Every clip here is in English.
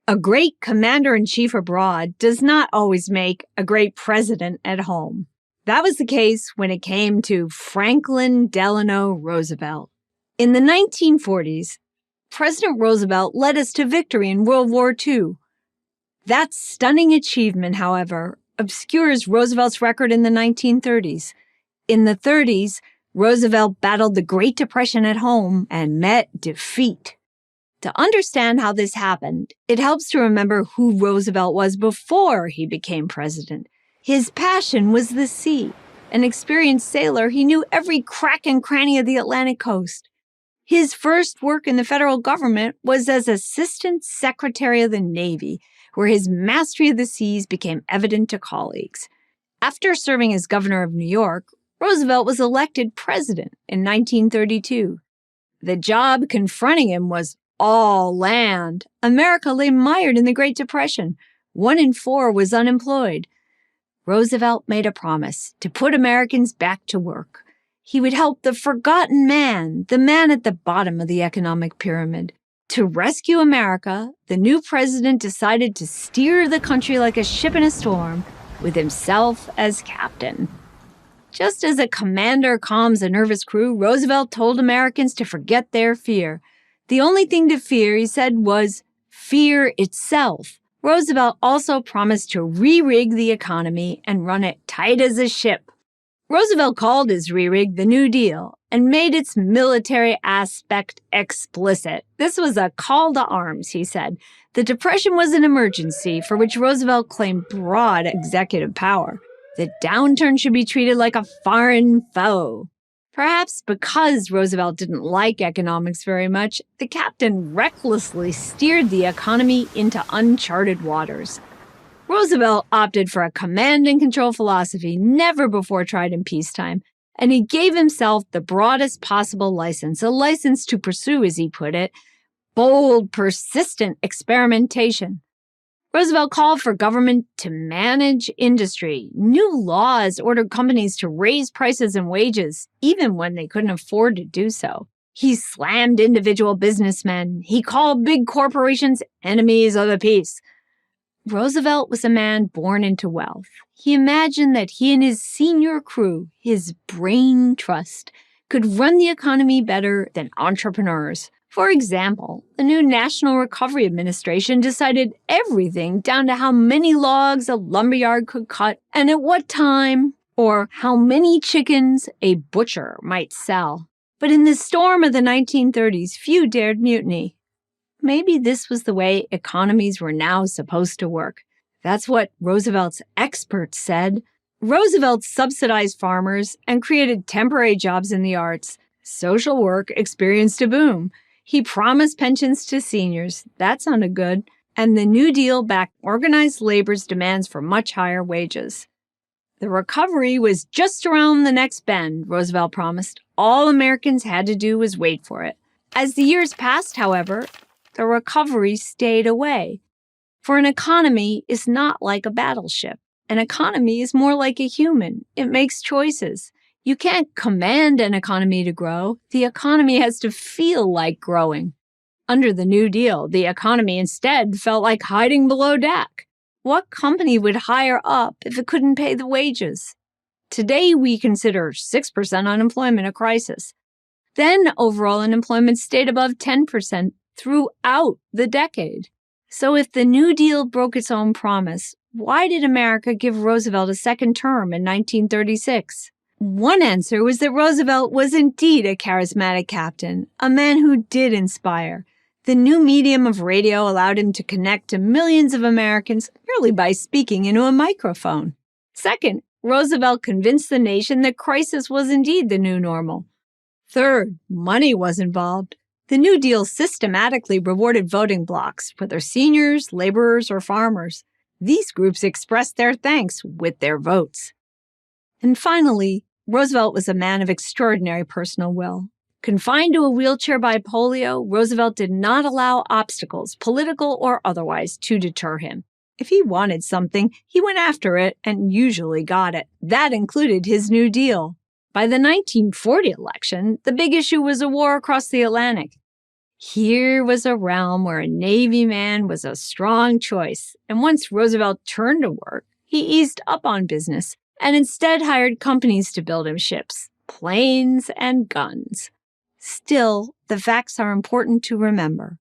A great commander-in-chief abroad does not always make a great president at home. That was the case when it came to Franklin Delano Roosevelt. In the 1940s, President Roosevelt led us to victory in World War II. That stunning achievement, however, obscures Roosevelt's record in the 1930s. In the 30s, Roosevelt battled the Great Depression at home and met defeat. To understand how this happened, it helps to remember who Roosevelt was before he became president. His passion was the sea. An experienced sailor, he knew every crack and cranny of the Atlantic coast. His first work in the federal government was as Assistant Secretary of the Navy, where his mastery of the seas became evident to colleagues. After serving as governor of New York, Roosevelt was elected president in 1932. The job confronting him was all land. America lay mired in the Great Depression. 1 in 4 was unemployed. Roosevelt made a promise to put Americans back to work. He would help the forgotten man, the man at the bottom of the economic pyramid. To rescue America, the new president decided to steer the country like a ship in a storm, with himself as captain. Just as a commander calms a nervous crew, Roosevelt told Americans to forget their fear. The only thing to fear, he said, was fear itself. Roosevelt also promised to re-rig the economy and run it tight as a ship. Roosevelt called his re-rig the New Deal and made its military aspect explicit. This was a call to arms, he said. The Depression was an emergency for which Roosevelt claimed broad executive power. The downturn should be treated like a foreign foe. Perhaps because Roosevelt didn't like economics very much, the captain recklessly steered the economy into uncharted waters. Roosevelt opted for a command-and-control philosophy never before tried in peacetime, and he gave himself the broadest possible license, a license to pursue, as he put it, bold, persistent experimentation. Roosevelt called for government to manage industry. New laws ordered companies to raise prices and wages, even when they couldn't afford to do so. He slammed individual businessmen. He called big corporations enemies of the peace. Roosevelt was a man born into wealth. He imagined that he and his senior crew, his brain trust, could run the economy better than entrepreneurs. For example, the new National Recovery Administration decided everything down to how many logs a lumberyard could cut and at what time, or how many chickens a butcher might sell. But in the storm of the 1930s, few dared mutiny. Maybe this was the way economies were now supposed to work. That's what Roosevelt's experts said. Roosevelt subsidized farmers and created temporary jobs in the arts. Social work experienced a boom. He promised pensions to seniors. That sounded good. And the New Deal backed organized labor's demands for much higher wages. The recovery was just around the next bend, Roosevelt promised. All Americans had to do was wait for it. As the years passed, however, the recovery stayed away. For an economy is not like a battleship. An economy is more like a human. It makes choices. You can't command an economy to grow. The economy has to feel like growing. Under the New Deal, the economy instead felt like hiding below deck. What company would hire up if it couldn't pay the wages? Today, we consider 6% unemployment a crisis. Then overall unemployment stayed above 10% throughout the decade. So if the New Deal broke its own promise, why did America give Roosevelt a second term in 1936? One answer was that Roosevelt was indeed a charismatic captain, a man who did inspire. The new medium of radio allowed him to connect to millions of Americans merely by speaking into a microphone. Second, Roosevelt convinced the nation that crisis was indeed the new normal. Third, money was involved. The New Deal systematically rewarded voting blocs, whether seniors, laborers, or farmers. These groups expressed their thanks with their votes. And finally, Roosevelt was a man of extraordinary personal will. Confined to a wheelchair by polio, Roosevelt did not allow obstacles, political or otherwise, to deter him. If he wanted something, he went after it and usually got it. That included his New Deal. By the 1940 election, the big issue was a war across the Atlantic. Here was a realm where a Navy man was a strong choice, and once Roosevelt turned to work, he eased up on business and instead hired companies to build him ships, planes, and guns. Still, the facts are important to remember.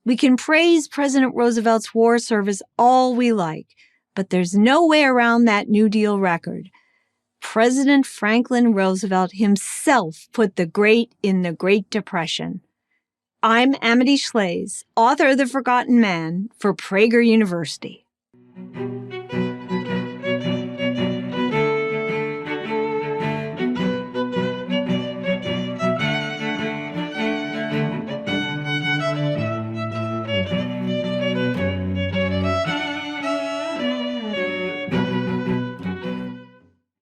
We can praise President Roosevelt's war service all we like, but there's no way around that New Deal record. President Franklin Roosevelt himself put the great in the Great Depression. I'm Amity Schlaze, author of The Forgotten Man for Prager University.